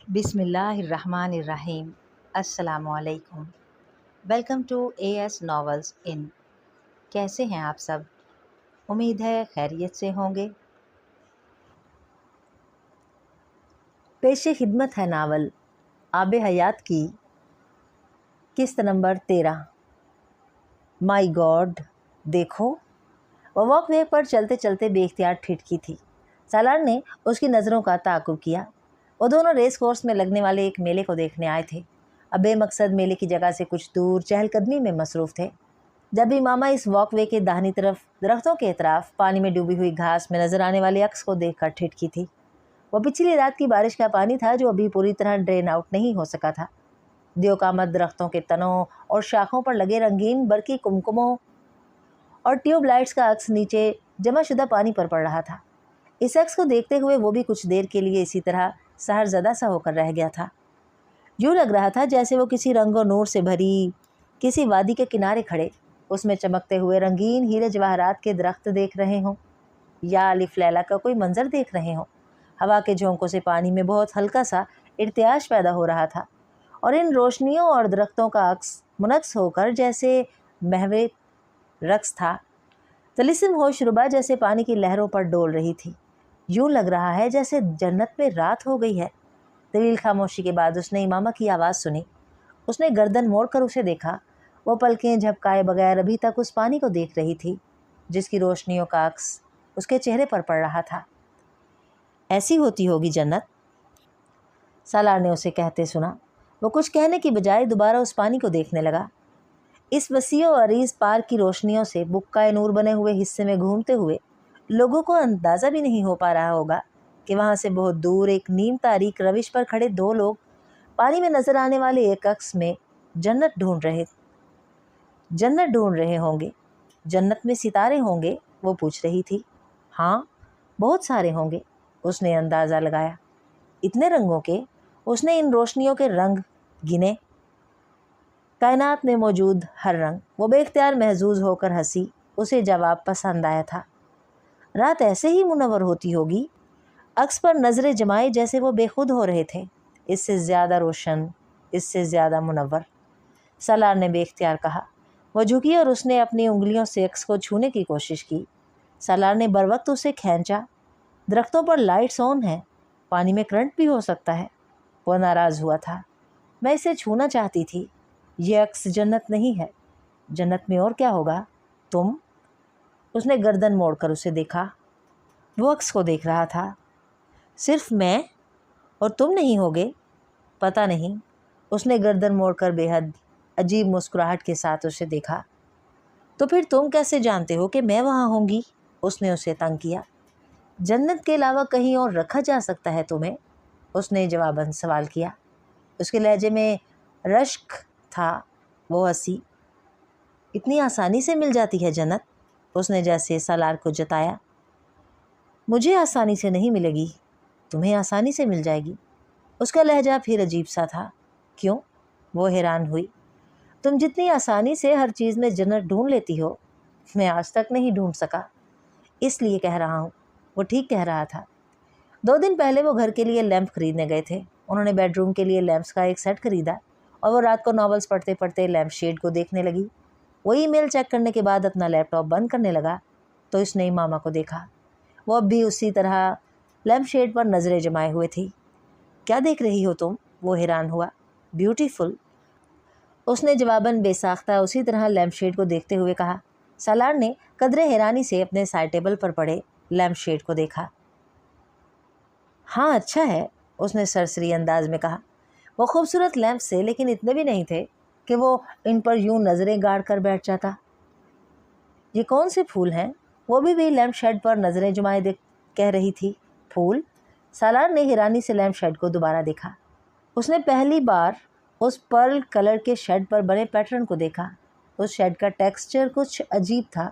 بسم اللہ الرحمن الرحیم۔ السلام علیکم۔ Welcome to A S novels in. کیسے ہیں آپ سب؟ امید ہے خیریت سے ہوں گے۔ پیش خدمت ہے ناول آب حیات کی قسط نمبر 13۔ مائی گاڈ، دیکھو۔ وہ واک وے پر چلتے چلتے بے اختیار ٹھٹکی تھی۔ سالار نے اس کی نظروں کا تعاقب کیا۔ وہ دونوں ریس کورس میں لگنے والے ایک میلے کو دیکھنے آئے تھے۔ اب بے مقصد میلے کی جگہ سے کچھ دور چہل قدمی میں مصروف تھے۔ جب بھی ماما اس واک وے کے داہنی طرف درختوں کے اطراف پانی میں ڈوبی ہوئی گھاس میں نظر آنے والے عکس کو دیکھ کر ٹھٹکی تھی۔ وہ پچھلی رات کی بارش کا پانی تھا جو ابھی پوری طرح ڈرین آؤٹ نہیں ہو سکا تھا۔ دیو قامت درختوں کے تنوں اور شاخوں پر لگے رنگین برقی کمکموں اور ٹیوب لائٹس کا عکس نیچے جمع شدہ پانی پر پڑ رہا تھا۔ اس عکس کو دیکھتے ہوئے وہ بھی کچھ دیر کے لیے اسی طرح سحر زدہ سا ہو کر رہ گیا تھا۔ یوں لگ رہا تھا جیسے وہ کسی رنگ و نور سے بھری کسی وادی کے کنارے کھڑے اس میں چمکتے ہوئے رنگین ہیرے جواہرات کے درخت دیکھ رہے ہوں یا الف لیلا کا کوئی منظر دیکھ رہے ہوں۔ ہوا کے جھونکوں سے پانی میں بہت ہلکا سا ارتعاش پیدا ہو رہا تھا اور ان روشنیوں اور درختوں کا عکس منعکس ہو کر جیسے محو رقص تھا۔ طلسم ہوش ربا جیسے پانی کی لہروں پر ڈول رہی تھی۔ یوں لگ رہا ہے جیسے جنت میں رات ہو گئی ہے۔ طویل خاموشی کے بعد اس نے امامہ کی آواز سنی۔ اس نے گردن موڑ کر اسے دیکھا۔ وہ پلکیں جھپکائے بغیر ابھی تک اس پانی کو دیکھ رہی تھی جس کی روشنیوں کا عکس اس کے چہرے پر پڑ رہا تھا۔ ایسی ہوتی ہوگی جنت، سالار نے اسے کہتے سنا۔ وہ کچھ کہنے کی بجائے دوبارہ اس پانی کو دیکھنے لگا۔ اس وسیع و عریض پارک کی روشنیوں سے بکائے نور بنے ہوئے حصے میں گھومتے ہوئے لوگوں کو اندازہ بھی نہیں ہو پا رہا ہوگا کہ وہاں سے بہت دور ایک نیم تاریک روش پر کھڑے دو لوگ پانی میں نظر آنے والے ایک عکس میں جنت ڈھونڈ رہے ہوں گے۔ جنت میں ستارے ہوں گے؟ وہ پوچھ رہی تھی۔ ہاں، بہت سارے ہوں گے، اس نے اندازہ لگایا۔ اتنے رنگوں کے؟ اس نے ان روشنیوں کے رنگ گنے۔ کائنات میں موجود ہر رنگ۔ وہ بے اختیار محظوظ ہو کر ہنسی۔ اسے جواب پسند آیا تھا۔ رات ایسے ہی منور ہوتی ہوگی۔ عکس پر نظریں جمائے جیسے وہ بے خود ہو رہے تھے۔ اس سے زیادہ روشن، اس سے زیادہ منور، سالار نے بے اختیار کہا۔ وہ جھکی اور اس نے اپنی انگلیوں سے عکس کو چھونے کی کوشش کی۔ سالار نے بروقت اسے کھینچا۔ درختوں پر لائٹس آن ہیں، پانی میں کرنٹ بھی ہو سکتا ہے۔ وہ ناراض ہوا تھا۔ میں اسے چھونا چاہتی تھی۔ یہ عکس جنت نہیں ہے۔ جنت میں اور کیا ہوگا؟ تم؟ اس نے گردن موڑ کر اسے دیکھا۔ وہ عکس کو دیکھ رہا تھا۔ صرف میں اور تم نہیں ہوگے؟ پتہ نہیں۔ اس نے گردن موڑ کر بے حد عجیب مسکراہٹ کے ساتھ اسے دیکھا۔ تو پھر تم کیسے جانتے ہو کہ میں وہاں ہوں گی؟ اس نے اسے تنگ کیا۔ جنت کے علاوہ کہیں اور رکھا جا سکتا ہے تمہیں؟ اس نے جواباً سوال کیا۔ اس کے لہجے میں رشک تھا۔ وہ ہنسی۔ اتنی آسانی سے مل جاتی ہے جنت؟ اس نے جیسے سالار کو جتایا۔ مجھے آسانی سے نہیں ملے گی، تمہیں آسانی سے مل جائے گی۔ اس کا لہجہ پھر عجیب سا تھا۔ کیوں؟ وہ حیران ہوئی۔ تم جتنی آسانی سے ہر چیز میں جنت ڈھونڈ لیتی ہو، میں آج تک نہیں ڈھونڈ سکا، اس لیے کہہ رہا ہوں۔ وہ ٹھیک کہہ رہا تھا۔ 2 دن پہلے وہ گھر کے لیے لیمپ خریدنے گئے تھے۔ انہوں نے بیڈ روم کے لیے لیمپس کا ایک سیٹ خریدا اور وہ رات کو ناولز پڑھتے پڑھتے لیمپ شیڈ کو دیکھنے لگی۔ وہ ای میل چیک کرنے کے بعد اپنا لیپ ٹاپ بند کرنے لگا تو اس نے ماما کو دیکھا۔ وہ اب بھی اسی طرح لیمپ شیڈ پر نظریں جمائے ہوئے تھی۔ کیا دیکھ رہی ہو تم؟ وہ حیران ہوا۔ بیوٹیفل، اس نے جواباً بے ساختہ اسی طرح لیمپ شیڈ کو دیکھتے ہوئے کہا۔ سالار نے قدرے حیرانی سے اپنے سائڈ ٹیبل پر پڑے لیمپ شیڈ کو دیکھا۔ ہاں اچھا ہے، اس نے سرسری انداز میں کہا۔ وہ خوبصورت لیمپ سے لیکن اتنے بھی نہیں تھے کہ وہ ان پر یوں نظریں گاڑ کر بیٹھ جاتا۔ یہ کون سے پھول ہیں؟ وہ بھی لیمپ شیڈ پر نظریں جمائے کہہ رہی تھی۔ پھول؟ سالار نے حیرانی سے لیمپ شیڈ کو دوبارہ دیکھا۔ اس نے پہلی بار اس پرل کلر کے شیڈ پر بنے پیٹرن کو دیکھا۔ اس شیڈ کا ٹیکسچر کچھ عجیب تھا۔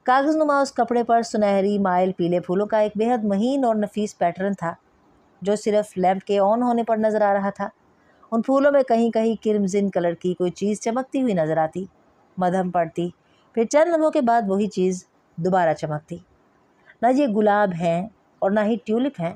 کاغذ نما اس کپڑے پر سنہری مائل پیلے پھولوں کا ایک بے حد مہین اور نفیس پیٹرن تھا جو صرف لیمپ کے آن ہونے پر نظر آ رہا تھا۔ ان پھولوں میں کہیں کہیں کرمزن کلر کی کوئی چیز چمکتی ہوئی نظر آتی، مدھم پڑتی، پھر چند لمحوں کے بعد وہی چیز دوبارہ چمکتی۔ نہ یہ گلاب ہیں اور نہ ہی ٹیولپ ہیں،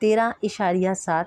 13.7।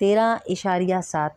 13.7।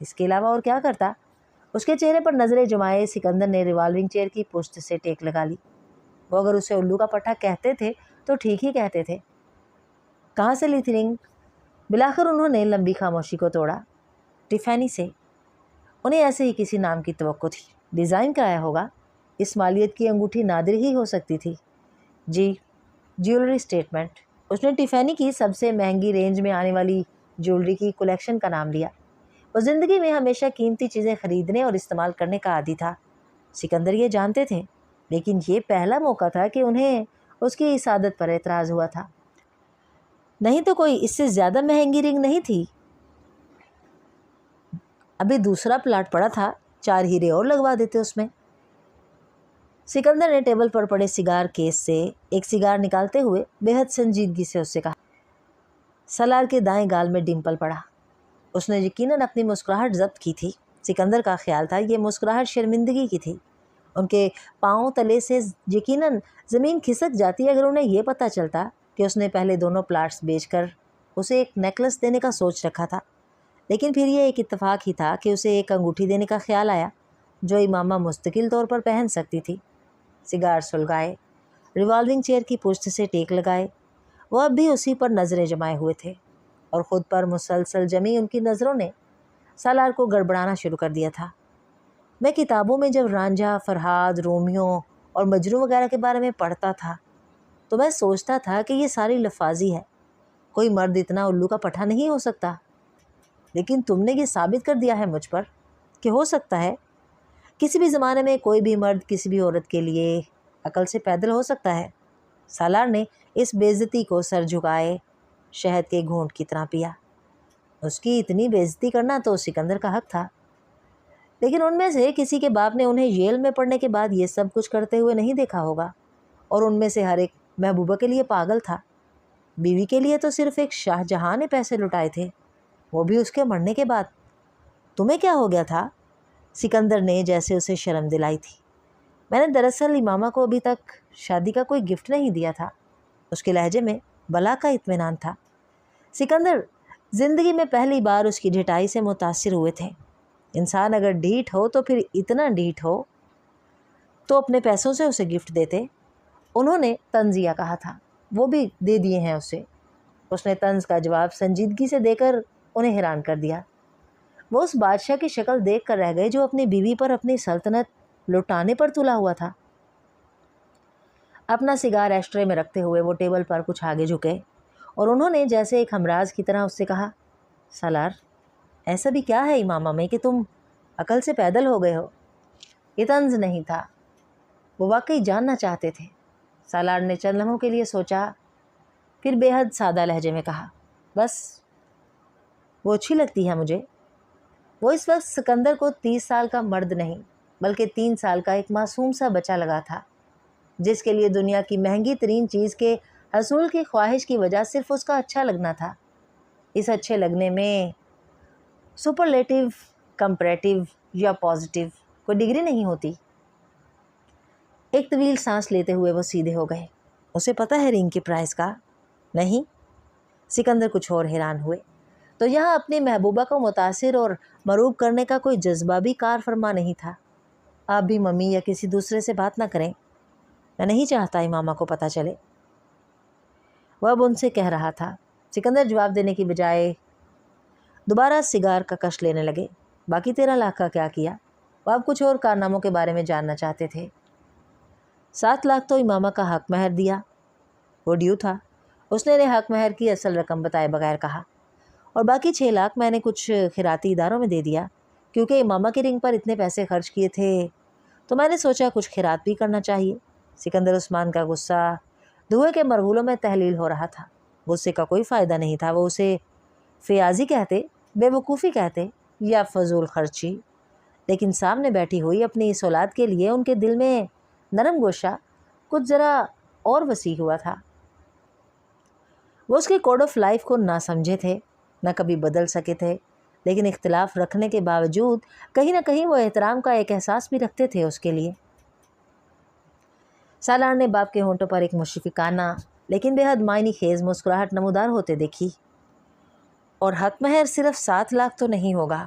اس کے علاوہ اور کیا کرتا؟ اس کے چہرے پر نظریں جمائے سکندر نے ریوالونگ چیئر کی پشت سے ٹیک لگا لی۔ وہ اگر اسے الو کا پٹھا کہتے تھے تو ٹھیک ہی کہتے تھے۔ کہاں سے لی تھی رنگ؟ بلاخر انہوں نے لمبی خاموشی کو توڑا۔ ٹیفانی سے۔ انہیں ایسے ہی کسی نام کی توقع تھی۔ ڈیزائن کا آیا ہوگا۔ اس مالیت کی انگوٹھی نادر ہی ہو سکتی تھی۔ جی، جیولری اسٹیٹمنٹ۔ اس نے ٹیفانی کی سب سے مہنگی رینج میں آنے والی جیولری کی کلیکشن کا نام لیا۔ وہ زندگی میں ہمیشہ قیمتی چیزیں خریدنے اور استعمال کرنے کا عادی تھا۔ سکندر یہ جانتے تھے، لیکن یہ پہلا موقع تھا کہ انہیں اس کی اس عادت پر اعتراض ہوا تھا۔ نہیں تو کوئی اس سے زیادہ مہنگی رنگ نہیں تھی؟ ابھی دوسرا پلاٹ پڑا تھا، 4 ہیرے اور لگوا دیتے اس میں۔ سکندر نے ٹیبل پر پڑے سگار کیس سے ایک سگار نکالتے ہوئے بے حد سنجیدگی سے اس سے کہا۔ سالار کے دائیں گال میں ڈمپل پڑا۔ اس نے یقیناً اپنی مسکراہٹ ضبط کی تھی۔ سکندر کا خیال تھا یہ مسکراہٹ شرمندگی کی تھی۔ ان کے پاؤں تلے سے یقیناً زمین کھسک جاتی اگر انہیں یہ پتہ چلتا کہ اس نے پہلے دونوں پلاٹس بیچ کر اسے ایک نیکلس دینے کا سوچ رکھا تھا، لیکن پھر یہ ایک اتفاق ہی تھا کہ اسے ایک انگوٹھی دینے کا خیال آیا جو امامہ مستقل طور پر پہن سکتی تھی۔ سگار سلگائے، ریوالونگ چیئر کی پشت سے ٹیک لگائے۔ وہ اب بھی اسی پر نظریں جمائے ہوئے تھے اور خود پر مسلسل جمی ان کی نظروں نے سالار کو گڑبڑانا شروع کر دیا تھا۔ میں کتابوں میں جب رانجھا، فرہاد، رومیو اور مجنو وغیرہ کے بارے میں پڑھتا تھا تو میں سوچتا تھا کہ یہ ساری لفاظی ہے، کوئی مرد اتنا الو کا پٹھا نہیں ہو سکتا، لیکن تم نے یہ ثابت کر دیا ہے مجھ پر کہ ہو سکتا ہے۔ کسی بھی زمانے میں کوئی بھی مرد کسی بھی عورت کے لیے عقل سے پیدل ہو سکتا ہے۔ سالار نے اس بے عزتی کو سر جھکائے شہد کے گھونٹ کی طرح پیا۔ اس کی اتنی بے عزتی کرنا تو سکندر کا حق تھا، لیکن ان میں سے کسی کے باپ نے انہیں ییل میں پڑھنے کے بعد یہ سب کچھ کرتے ہوئے نہیں دیکھا ہوگا، اور ان میں سے ہر ایک محبوبہ کے لیے پاگل تھا۔ بیوی کے لیے تو صرف ایک شاہ جہاں نے پیسے لٹائے تھے، وہ بھی اس کے مرنے کے بعد۔ تمہیں کیا ہو گیا تھا؟ سکندر نے جیسے اسے شرم دلائی تھی۔ میں نے دراصل امامہ کو ابھی تک شادی کا کوئی گفٹ نہیں دیا تھا۔ اس کے لہجے میں بلا کا اطمینان تھا۔ سکندر زندگی میں پہلی بار اس کی ڈھٹائی سے متاثر ہوئے تھے۔ انسان اگر ڈھیٹ ہو تو پھر اتنا ڈھیٹ ہو تو اپنے پیسوں سے اسے گفٹ دیتے۔ انہوں نے طنزیہ کہا تھا، وہ بھی دے دیے ہیں اسے۔ اس نے طنز کا جواب سنجیدگی سے دے کر انہیں حیران کر دیا۔ وہ اس بادشاہ کی شکل دیکھ کر رہ گئے جو اپنی بیوی پر اپنی سلطنت لٹانے پر تلا ہوا تھا۔ اپنا سگار ایشٹرے میں رکھتے ہوئے وہ ٹیبل پر کچھ آگے جھکے اور انہوں نے جیسے ایک ہمراز کی طرح اس سے کہا، سالار، ایسا بھی کیا ہے امامہ میں کہ تم عقل سے پیدل ہو گئے ہو؟ یہ طنز نہیں تھا، وہ واقعی جاننا چاہتے تھے۔ سالار نے چند لمحوں کے لیے سوچا، پھر بے حد سادہ لہجے میں کہا، بس وہ اچھی لگتی ہے مجھے۔ وہ اس وقت سکندر کو 30 سال کا مرد نہیں بلکہ 3 سال کا ایک معصوم سا بچہ لگا تھا، جس کے لیے دنیا کی مہنگی ترین چیز کے حصول کی خواہش کی وجہ صرف اس کا اچھا لگنا تھا۔ اس اچھے لگنے میں سپرلیٹیو، کمپریٹیو یا پازیٹیو کوئی ڈگری نہیں ہوتی۔ ایک طویل سانس لیتے ہوئے وہ سیدھے ہو گئے۔ اسے پتہ ہے رنگ کی پرائز کا؟ نہیں۔ سکندر کچھ اور حیران ہوئے۔ تو یہاں اپنی محبوبہ کو متاثر اور مروب کرنے کا کوئی جذبہ بھی کار فرما نہیں تھا۔ آپ بھی ممی یا کسی دوسرے سے بات نہ کریں، میں نہیں چاہتا امامہ کو پتہ چلے۔ وہ اب ان سے کہہ رہا تھا۔ سکندر جواب دینے کی بجائے دوبارہ سگار کا کش لینے لگے۔ باقی 13 لاکھ کا کیا کیا؟ وہ اب کچھ اور کارناموں کے بارے میں جاننا چاہتے تھے۔ 7 لاکھ تو امامہ کا حق مہر دیا، وہ ڈیو تھا۔ اس نے انہیں حق مہر کی اصل رقم بتائے بغیر کہا، اور باقی 6 لاکھ میں نے کچھ خیراتی اداروں میں دے دیا، کیونکہ امامہ کی رنگ پر اتنے پیسے خرچ کیے تھے تو میں نے سوچا کچھ خیرات بھی کرنا چاہیے۔ سکندر عثمان کا غصہ دھوئے کے مرغولوں میں تحلیل ہو رہا تھا۔ غصے کا کوئی فائدہ نہیں تھا، وہ اسے فیاضی کہتے، بے وقوفی کہتے یا فضول خرچی، لیکن سامنے بیٹھی ہوئی اپنی اس اولاد کے لیے ان کے دل میں نرم گوشہ کچھ ذرا اور وسیع ہوا تھا۔ وہ اس کے کوڈ آف لائف کو نہ سمجھے تھے، نہ کبھی بدل سکے تھے، لیکن اختلاف رکھنے کے باوجود کہیں نہ کہیں وہ احترام کا ایک احساس بھی رکھتے تھے اس کے لیے۔ سالار نے باپ کے ہونٹوں پر ایک مشفقانہ لیکن بے حد معنی خیز مسکراہٹ نمودار ہوتے دیکھی۔ اور حق مہر صرف 7 لاکھ تو نہیں ہوگا؟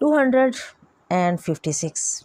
256।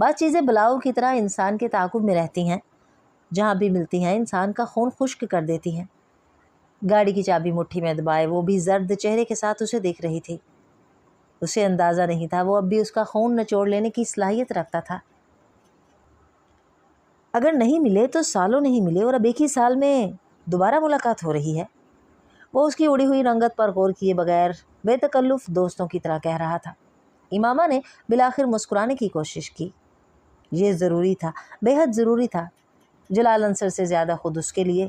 بعض چیزیں بلاؤ کی طرح انسان کے تعاقب میں رہتی ہیں، جہاں بھی ملتی ہیں انسان کا خون خشک کر دیتی ہیں۔ گاڑی کی چابی مٹھی میں دبائے وہ بھی زرد چہرے کے ساتھ اسے دیکھ رہی تھی۔ اسے اندازہ نہیں تھا وہ اب بھی اس کا خون نچوڑ لینے کی صلاحیت رکھتا تھا۔ اگر نہیں ملے تو سالوں نہیں ملے، اور اب ایک ہی سال میں دوبارہ ملاقات ہو رہی ہے۔ وہ اس کی اڑی ہوئی رنگت پر غور کیے بغیر بے تکلف دوستوں کی طرح کہہ رہا تھا۔ امامہ نے بالآخر مسکرانے کی کوشش کی۔ یہ ضروری تھا، بے حد ضروری تھا، جلال انصر سے زیادہ خود اس کے لیے۔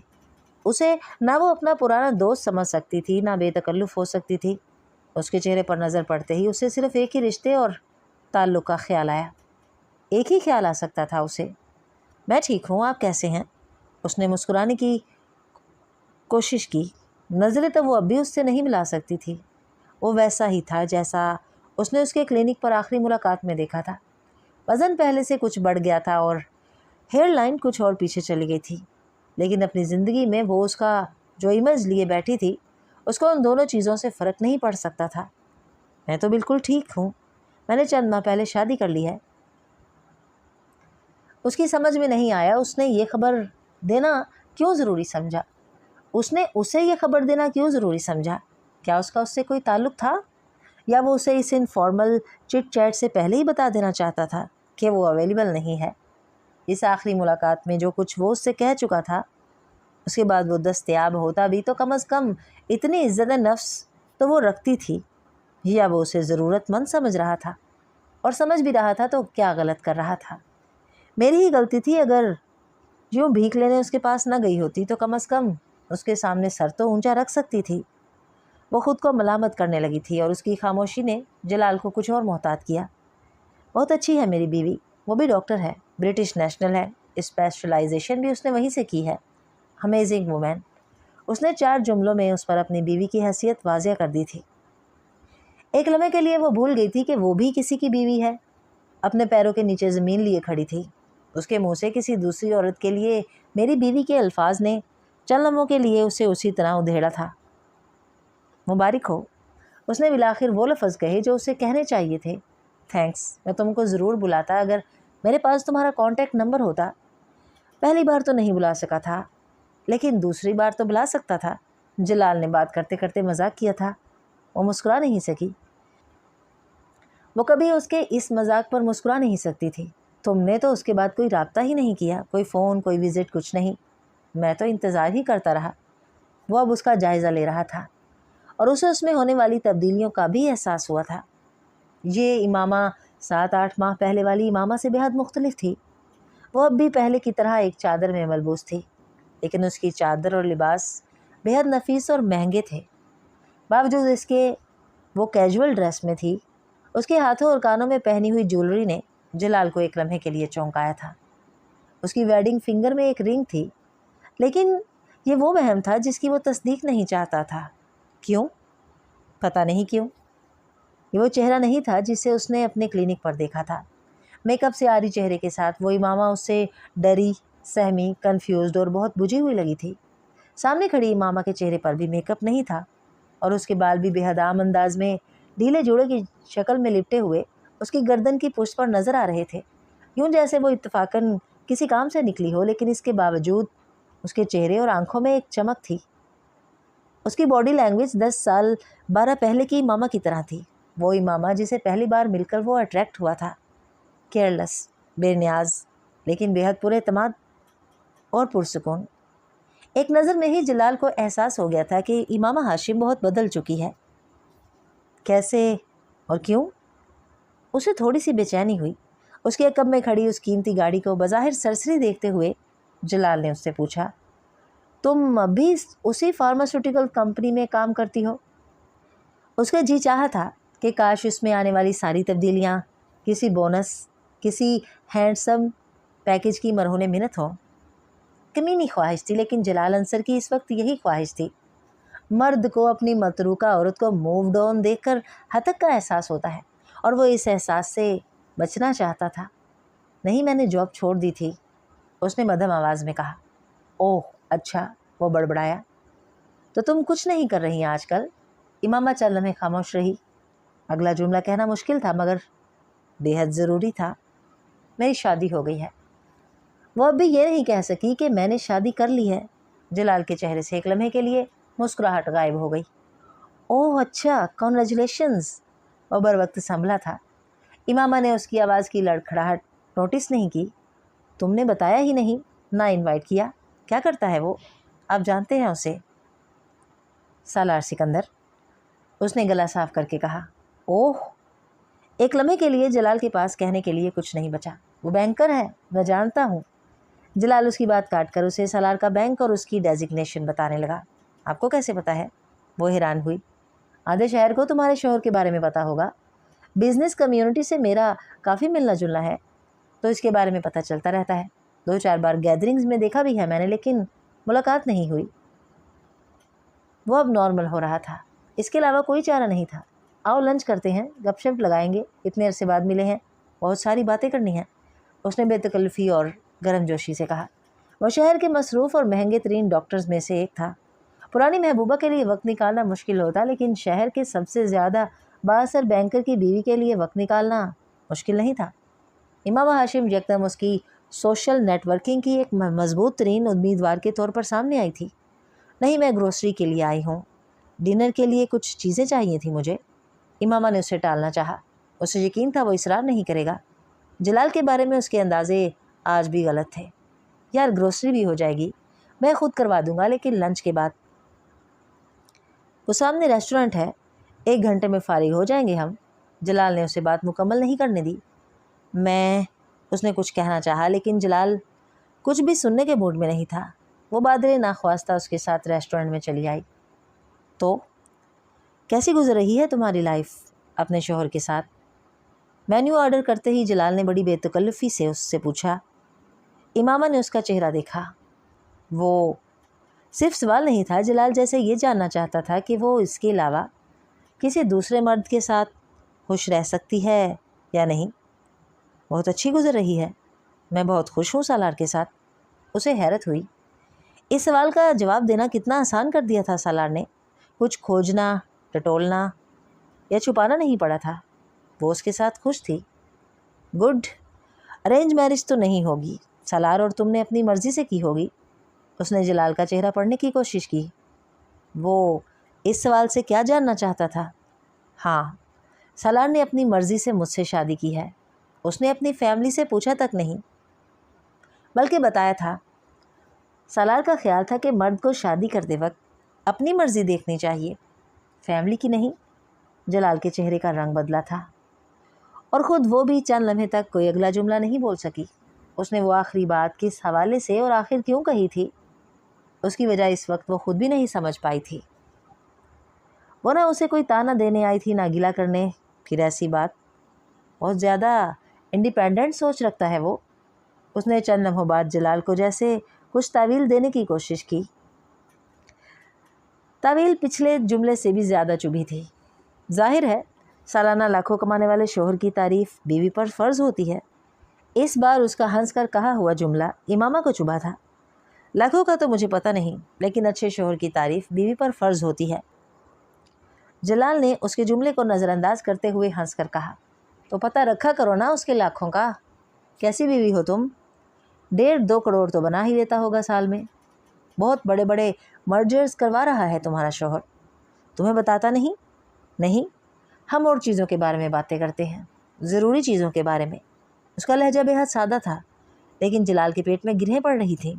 اسے نہ وہ اپنا پرانا دوست سمجھ سکتی تھی، نہ بے تکلف ہو سکتی تھی۔ اس کے چہرے پر نظر پڑتے ہی اسے صرف ایک ہی رشتے اور تعلق کا خیال آیا۔ ایک ہی خیال آ سکتا تھا اسے، میں ٹھیک ہوں، آپ کیسے ہیں؟ اس نے مسکرانے کی کوشش کی۔ نظریں تو وہ اب بھی اس سے نہیں ملا سکتی تھی۔ وہ ویسا ہی تھا جیسا اس نے اس کے کلینک پر آخری ملاقات میں دیکھا تھا۔ وزن پہلے سے کچھ بڑھ گیا تھا اور ہیئر لائن کچھ اور پیچھے چلی گئی تھی، لیکن اپنی زندگی میں وہ اس کا جو امیج لیے بیٹھی تھی اس کو ان دونوں چیزوں سے فرق نہیں پڑ سکتا تھا۔ میں تو بالکل ٹھیک ہوں، میں نے چند ماہ پہلے شادی کر لی ہے۔ اس کی سمجھ میں نہیں آیا اس نے یہ خبر دینا کیوں ضروری سمجھا۔ اس نے اسے یہ خبر دینا کیوں ضروری سمجھا؟ کیا اس کا اس سے کوئی تعلق تھا، یا وہ اسے اس انفارمل چٹ چیٹ سے پہلے ہی بتا دینا چاہتا تھا کہ وہ اویلیبل نہیں ہے؟ اس آخری ملاقات میں جو کچھ وہ اس سے کہہ چکا تھا، اس کے بعد وہ دستیاب ہوتا بھی تو کم از کم اتنی عزت نفس تو وہ رکھتی تھی، یا وہ اسے ضرورت مند سمجھ رہا تھا؟ اور سمجھ بھی رہا تھا تو کیا غلط کر رہا تھا؟ میری ہی غلطی تھی، اگر یوں بھیک لینے اس کے پاس نہ گئی ہوتی تو کم از کم اس کے سامنے سر تو اونچا رکھ سکتی تھی۔ وہ خود کو ملامت کرنے لگی تھی، اور اس کی خاموشی نے جلال کو کچھ اور محتاط کیا۔ بہت اچھی ہے میری بیوی، وہ بھی ڈاکٹر ہے، برٹش نیشنل ہے، اسپیشلائزیشن بھی اس نے وہیں سے کی ہے۔ Amazing women. اس نے 4 جملوں میں اس پر اپنی بیوی کی حیثیت واضح کر دی تھی۔ ایک لمحے کے لیے وہ بھول گئی تھی کہ وہ بھی کسی کی بیوی ہے۔ اپنے پیروں کے نیچے زمین لیے کھڑی تھی۔ اس کے منہ سے کسی دوسری عورت کے لیے میری بیوی کے الفاظ نے چند لمحوں کے لیے اسے اسی طرح ادھیڑا تھا۔ مبارک ہو، اس نے بالآخر وہ لفظ کہے جو اسے کہنے چاہیے تھے۔ تھینکس، میں تم کو ضرور بلاتا اگر میرے پاس تمہارا کانٹیکٹ نمبر ہوتا۔ پہلی بار تو نہیں بلا سکا تھا، لیکن دوسری بار تو بلا سکتا تھا۔ جلال نے بات کرتے کرتے مذاق کیا تھا۔ وہ مسکرا نہیں سکی۔ وہ کبھی اس کے اس مذاق پر مسکرا نہیں سکتی تھی۔ تم نے تو اس کے بعد کوئی رابطہ ہی نہیں کیا، کوئی فون، کوئی وزٹ، کچھ نہیں۔ میں تو انتظار ہی کرتا رہا۔ وہ اب اس کا جائزہ لے رہا تھا، اور اسے اس میں ہونے والی تبدیلیوں کا بھی احساس ہوا تھا۔ یہ امامہ 7-8 ماہ پہلے والی امامہ سے بے حد مختلف تھی۔ وہ اب بھی پہلے کی طرح ایک چادر میں ملبوس تھی، لیکن اس کی چادر اور لباس بے حد نفیس اور مہنگے تھے۔ باوجود اس کے وہ کیجول ڈریس میں تھی، اس کے ہاتھوں اور کانوں میں پہنی ہوئی جولری نے جلال کو ایک لمحے کے لیے چونکایا تھا۔ اس کی ویڈنگ فنگر میں ایک رنگ تھی، لیکن یہ وہ وہم تھا جس کی وہ تصدیق نہیں چاہتا تھا۔ کیوں؟ پتہ نہیں کیوں۔ یہ وہ چہرہ نہیں تھا جسے اس نے اپنے کلینک پر دیکھا تھا۔ میک اپ سے آری چہرے کے ساتھ وہ امامہ اس سے ڈری، سہمی، کنفیوزڈ اور بہت بجھی ہوئی لگی تھی۔ سامنے کھڑی امامہ کے چہرے پر بھی میک اپ نہیں تھا، اور اس کے بال بھی بے حد عام انداز میں ڈھیلے جوڑے کی شکل میں لپٹے ہوئے اس کی گردن کی پشت پر نظر آ رہے تھے، یوں جیسے وہ اتفاقاً کسی کام سے نکلی ہو، لیکن اس کے باوجود اس کے چہرے اور آنکھوں میں ایک چمک تھی۔ اس کی باڈی لینگویج 10 سال 12 پہلے کی امامہ کی طرح تھی، وہ امامہ جسے پہلی بار مل کر وہ اٹریکٹ ہوا تھا۔ کیئرلیس، بے نیاز، لیکن بے حد پر اعتماد اور پرسکون۔ ایک نظر میں ہی جلال کو احساس ہو گیا تھا کہ امامہ ہاشم بہت بدل چکی ہے۔ کیسے اور کیوں؟ اسے تھوڑی سی بے چینی ہوئی۔ اس کے عقب میں کھڑی اس قیمتی گاڑی کو بظاہر سرسری دیکھتے ہوئے جلال نے اس سے پوچھا، تم اب بھی اسی فارماسیوٹیکل کمپنی میں کام کرتی ہو؟ اس کا جی چاہا تھا کہ کاش اس میں آنے والی ساری تبدیلیاں کسی بونس، کسی ہینڈسم پیکج کی مرہون منت ہوں۔ کمینی خواہش تھی، لیکن جلال انصر کی اس وقت یہی خواہش تھی۔ مرد کو اپنی متروکہ عورت کو مووڈ آن دیکھ کر ہتک کا احساس ہوتا ہے، اور وہ اس احساس سے بچنا چاہتا تھا۔ نہیں، میں نے جاب چھوڑ دی تھی، اس نے مدھم آواز میں کہا۔ اوہ اچھا، وہ بڑبڑایا۔ تو تم کچھ نہیں کر رہی ہیں آج کل؟ امامہ چند لمحے خاموش رہی۔ اگلا جملہ کہنا مشکل تھا، مگر بے حد ضروری تھا۔ میری شادی ہو گئی ہے۔ وہ اب بھی یہ نہیں کہہ سکی کہ میں نے شادی کر لی ہے۔ جلال کے چہرے سے ایک لمحے کے لیے مسکراہٹ غائب ہو گئی۔ اوہ اچھا، کانگریچولیشنز۔ وہ بر وقت سنبھلا تھا۔ امامہ نے اس کی آواز کی لڑکھڑاہٹ نوٹس نہیں کی۔ تم نے بتایا ہی نہیں، نہ انوائٹ کیا۔ کیا کرتا ہے وہ؟ آپ جانتے ہیں اسے؟ سالار سکندر، اس نے گلا صاف کر کے کہا۔ اوہ، ایک لمحے کے لیے جلال کے پاس کہنے کے لیے کچھ نہیں بچا۔ وہ بینکر ہے، میں جانتا ہوں۔ جلال اس کی بات کاٹ کر اسے سالار کا بینک اور اس کی ڈیزگنیشن بتانے لگا۔ آپ کو کیسے پتہ ہے؟ وہ حیران ہوئی۔ آدھے شہر کو تمہارے شوہر کے بارے میں پتہ ہوگا۔ بزنس کمیونٹی سے میرا کافی ملنا جلنا ہے، تو اس کے بارے میں پتہ چلتا رہتا ہے۔ 2-4 بار گیدرنگز میں دیکھا بھی ہے میں نے، لیکن ملاقات نہیں ہوئی۔ وہ اب نارمل ہو رہا تھا۔ اس کے علاوہ کوئی چارہ نہیں تھا۔ آؤ لنچ کرتے ہیں، گپ شپ لگائیں گے، اتنے عرصے بعد ملے ہیں، بہت ساری باتیں کرنی ہیں، اس نے بے تکلفی اور گرم جوشی سے کہا۔ وہ شہر کے مصروف اور مہنگے ترین ڈاکٹرز میں سے ایک تھا۔ پرانی محبوبہ کے لیے وقت نکالنا مشکل ہوتا، لیکن شہر کے سب سے زیادہ بااثر بینکر کی بیوی کے لیے وقت نکالنا مشکل نہیں تھا۔ امامہ ہاشم یکدم اس کی سوشل نیٹ ورکنگ کی ایک مضبوط ترین امیدوار کے طور پر سامنے آئی تھی۔ نہیں، میں گروسری کے لیے آئی ہوں، ڈنر کے لیے کچھ چیزیں چاہیے تھیں مجھے۔ امامہ نے اسے ٹالنا چاہا۔ اسے یقین تھا وہ اصرار نہیں کرے گا۔ جلال کے بارے میں اس کے اندازے آج بھی غلط تھے۔ یار گروسری بھی ہو جائے گی، میں خود کروا دوں گا، لیکن لنچ کے بعد۔ وہ سامنے ریسٹورنٹ ہے، 1 گھنٹے میں فارغ ہو جائیں گے ہم۔ جلال نے اسے بات مکمل نہیں کرنے دی۔ اس نے کچھ کہنا چاہا، لیکن جلال کچھ بھی سننے کے موڈ میں نہیں تھا۔ وہ بادرِ ناخواستہ اس کے ساتھ ریسٹورنٹ میں چلی آئی۔ تو کیسی گزر رہی ہے تمہاری لائف اپنے شوہر کے ساتھ؟ مینیو آرڈر کرتے ہی جلال نے بڑی بے تکلفی سے اس سے پوچھا۔ امامہ نے اس کا چہرہ دیکھا۔ وہ صرف سوال نہیں تھا، جلال جیسے یہ جاننا چاہتا تھا کہ وہ اس کے علاوہ کسی دوسرے مرد کے ساتھ خوش رہ سکتی ہے یا نہیں۔ بہت اچھی گزر رہی ہے، میں بہت خوش ہوں سالار کے ساتھ۔ اسے حیرت ہوئی۔ اس سوال کا جواب دینا کتنا آسان کر دیا تھا سالار نے۔ کچھ کھوجنا، ٹٹولنا یا چھپانا نہیں پڑا تھا۔ وہ اس کے ساتھ خوش تھی۔ گڈ۔ ارینج میرج تو نہیں ہوگی سالار، اور تم نے اپنی مرضی سے کی ہوگی۔ اس نے جلال کا چہرہ پڑھنے کی کوشش کی۔ وہ اس سوال سے کیا جاننا چاہتا تھا؟ ہاں، سالار نے اپنی مرضی سے مجھ سے شادی کی ہے۔ اس نے اپنی فیملی سے پوچھا تک نہیں، بلکہ بتایا تھا۔ سالار کا خیال تھا کہ مرد کو شادی کرتے وقت اپنی مرضی دیکھنی چاہیے، فیملی کی نہیں۔ جلال کے چہرے کا رنگ بدلا تھا، اور خود وہ بھی چند لمحے تک کوئی اگلا جملہ نہیں بول سکی۔ اس نے وہ آخری بات کس حوالے سے اور آخر کیوں کہی تھی، اس کی وجہ اس وقت وہ خود بھی نہیں سمجھ پائی تھی۔ وہ نہ اسے کوئی تانا دینے آئی تھی، نہ گلہ کرنے۔ پھر ایسی بات، بہت زیادہ انڈیپینڈنٹ سوچ رکھتا ہے وہ۔ اس نے چند لمحوں بعد جلال کو جیسے کچھ تعویل دینے کی کوشش کی۔ تعویل پچھلے جملے سے بھی زیادہ چبھی تھی۔ ظاہر ہے سالانہ لاکھوں کمانے والے شوہر کی تعریف بیوی پر فرض ہوتی ہے۔ اس بار اس کا ہنس کر کہا ہوا جملہ امامہ کو چبھا تھا۔ لاکھوں کا تو مجھے پتہ نہیں، لیکن اچھے شوہر کی تعریف بیوی پر فرض ہوتی ہے۔ جلال نے اس کے جملے کو نظر انداز کرتے ہوئے ہنس کر کہا۔ تو پتہ رکھا کرو نا اس کے لاکھوں کا۔ کیسی بیوی ہو تم؟ 1.5-2 کروڑ تو بنا ہی لیتا ہوگا سال میں۔ بہت بڑے بڑے مرجرز کروا رہا ہے تمہارا شوہر۔ تمہیں بتاتا نہیں؟ نہیں، ہم اور چیزوں کے بارے میں باتیں کرتے ہیں، ضروری چیزوں کے بارے میں۔ اس کا لہجہ بے حد سادہ تھا، لیکن جلال کے پیٹ میں گرہیں پڑ رہی تھیں۔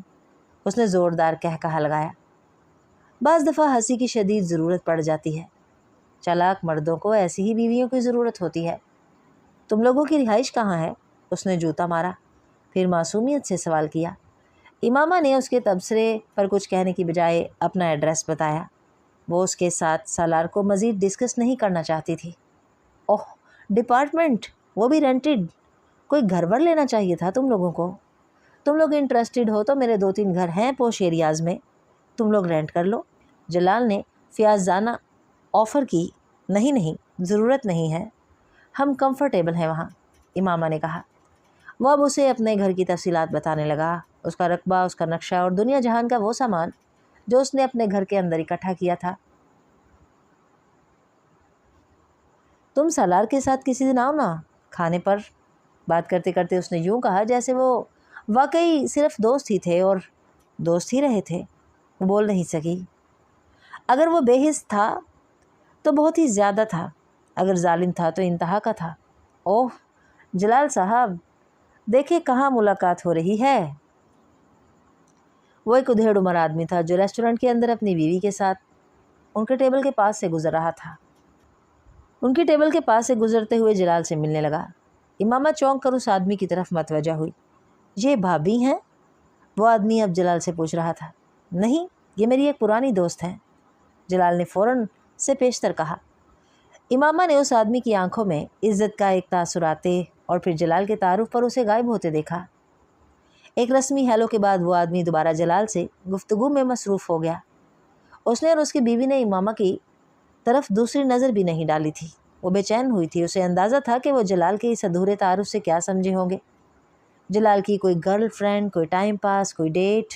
اس نے زوردار کہا لگایا۔ بعض دفعہ ہنسی کی شدید ضرورت پڑ جاتی ہے۔ چالاک مردوں کو ایسی ہی بیویوں کی ضرورت ہوتی ہے۔ تم لوگوں کی رہائش کہاں ہے؟ اس نے جوتا مارا، پھر معصومیت سے سوال کیا۔ امامہ نے اس کے تبصرے پر کچھ کہنے کی بجائے اپنا ایڈریس بتایا۔ وہ اس کے ساتھ سالار کو مزید ڈسکس نہیں کرنا چاہتی تھی۔ اوہ، ڈپارٹمنٹ، وہ بھی رینٹڈ؟ کوئی گھر ور لینا چاہیے تھا تم لوگوں کو۔ تم لوگ انٹرسٹڈ ہو تو میرے 2-3 گھر ہیں پوش ایریاز میں، تم لوگ رینٹ کر لو۔ جلال نے فیاضانہ آفر کی۔ نہیں، ضرورت نہیں ہے، ہم کمفرٹیبل ہیں وہاں، امامہ نے کہا۔ وہ اب اسے اپنے گھر کی تفصیلات بتانے لگا، اس کا رقبہ، اس کا نقشہ اور دنیا جہان کا وہ سامان جو اس نے اپنے گھر کے اندر اکٹھا کیا تھا۔ تم سالار کے ساتھ کسی دن آؤ نا کھانے پر، بات کرتے کرتے اس نے یوں کہا جیسے وہ واقعی صرف دوست ہی تھے اور دوست ہی رہے تھے۔ وہ بول نہیں سکی۔ اگر وہ بے حس تھا تو بہت ہی زیادہ تھا، اگر ظالم تھا تو انتہا کا تھا۔ اوہ جلال صاحب، دیکھیں کہاں ملاقات ہو رہی ہے۔ وہ ایک ادھیڑ عمر آدمی تھا جو ریسٹورنٹ کے اندر اپنی بیوی کے ساتھ ان کے ٹیبل کے پاس سے گزر رہا تھا۔ ان کی ٹیبل کے پاس سے گزرتے ہوئے جلال سے ملنے لگا۔ امامہ چونک کر اس آدمی کی طرف متوجہ ہوئی۔ یہ بھابی ہیں؟ وہ آدمی اب جلال سے پوچھ رہا تھا۔ نہیں، یہ میری ایک پرانی دوست ہیں، جلال نے فوراً سے پیشتر کہا۔ امامہ نے اس آدمی کی آنکھوں میں عزت کا ایک تاثر آتے اور پھر جلال کے تعارف پر اسے غائب ہوتے دیکھا۔ ایک رسمی ہیلو کے بعد وہ آدمی دوبارہ جلال سے گفتگو میں مصروف ہو گیا۔ اس نے اور اس کی بیوی نے امامہ کی طرف دوسری نظر بھی نہیں ڈالی تھی۔ وہ بے چین ہوئی تھی۔ اسے اندازہ تھا کہ وہ جلال کے اس ادھورے تعارف سے کیا سمجھے ہوں گے۔ جلال کی کوئی گرل فرینڈ، کوئی ٹائم پاس، کوئی ڈیٹ،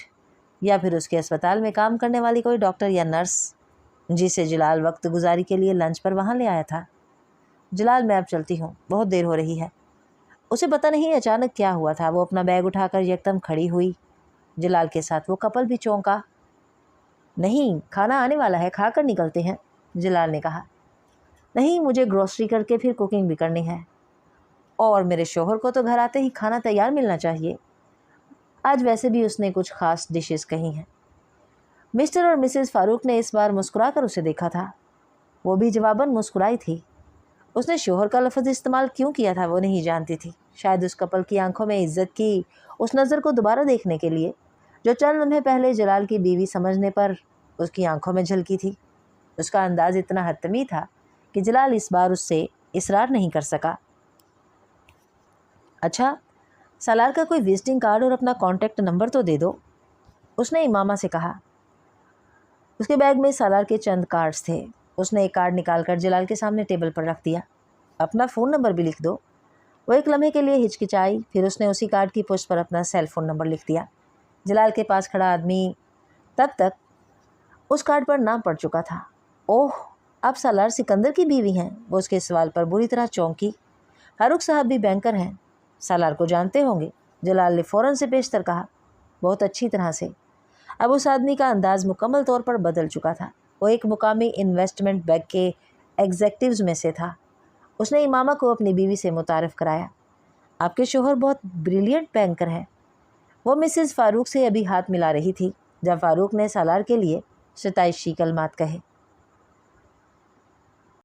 یا پھر اس کے اسپتال میں کام کرنے والی کوئی ڈاکٹر یا نرس جسے جلال وقت گزاری کے لیے لنچ پر وہاں لے آیا تھا۔ جلال میں اب چلتی ہوں، بہت دیر ہو رہی ہے۔ اسے پتہ نہیں اچانک کیا ہوا تھا، وہ اپنا بیگ اٹھا کر یکدم کھڑی ہوئی۔ جلال کے ساتھ وہ کپل بھی چونکا۔ نہیں، کھانا آنے والا ہے، کھا کر نکلتے ہیں، جلال نے کہا۔ نہیں، مجھے گروسری کر کے پھر کوکنگ بھی کرنی ہے، اور میرے شوہر کو تو گھر آتے ہی کھانا تیار ملنا چاہیے۔ آج ویسے بھی اس نے کچھ خاص ڈشز کہی ہیں۔ مسٹر اور مسز فاروق نے اس بار مسکرا کر اسے دیکھا تھا۔ وہ بھی جواباً مسکرائی تھی۔ اس نے شوہر کا لفظ استعمال کیوں کیا تھا وہ نہیں جانتی تھی۔ شاید اس کپل کی آنکھوں میں عزت کی اس نظر کو دوبارہ دیکھنے کے لیے جو چند لمحے پہلے جلال کی بیوی سمجھنے پر اس کی آنکھوں میں جھلکی تھی۔ اس کا انداز اتنا حتمی تھا کہ جلال اس بار اس سے اصرار نہیں کر سکا۔ اچھا، سالار کا کوئی وزٹنگ کارڈ اور اپنا کانٹیکٹ نمبر تو دے دو، اس نے امامہ سے کہا۔ اس کے بیگ میں سالار کے چند کارڈز تھے۔ اس نے ایک کارڈ نکال کر جلال کے سامنے ٹیبل پر رکھ دیا۔ اپنا فون نمبر بھی لکھ دو۔ وہ ایک لمحے کے لیے ہچکچائی، پھر اس نے اسی کارڈ کی پشت پر اپنا سیل فون نمبر لکھ دیا۔ جلال کے پاس کھڑا آدمی تب تک اس کارڈ پر نام پڑ چکا تھا۔ اوہ، آپ سالار سکندر کی بیوی ہیں؟ وہ اس کے سوال پر بری طرح چونکی۔ فاروق صاحب بھی بینکر ہیں، سالار کو جانتے ہوں گے، جلال نے فوراً سے پیشتر کہا۔ بہت اچھی طرح سے۔ اب اس آدمی کا انداز مکمل طور پر بدل چکا تھا۔ وہ ایک مقامی انویسٹمنٹ بینک کے ایگزیکٹوز میں سے تھا۔ اس نے امامہ کو اپنی بیوی سے متعارف کرایا۔ آپ کے شوہر بہت بریلینٹ بینکر ہیں۔ وہ مسز فاروق سے ابھی ہاتھ ملا رہی تھی جب فاروق نے سالار کے لیے ستائشی کلمات کہے۔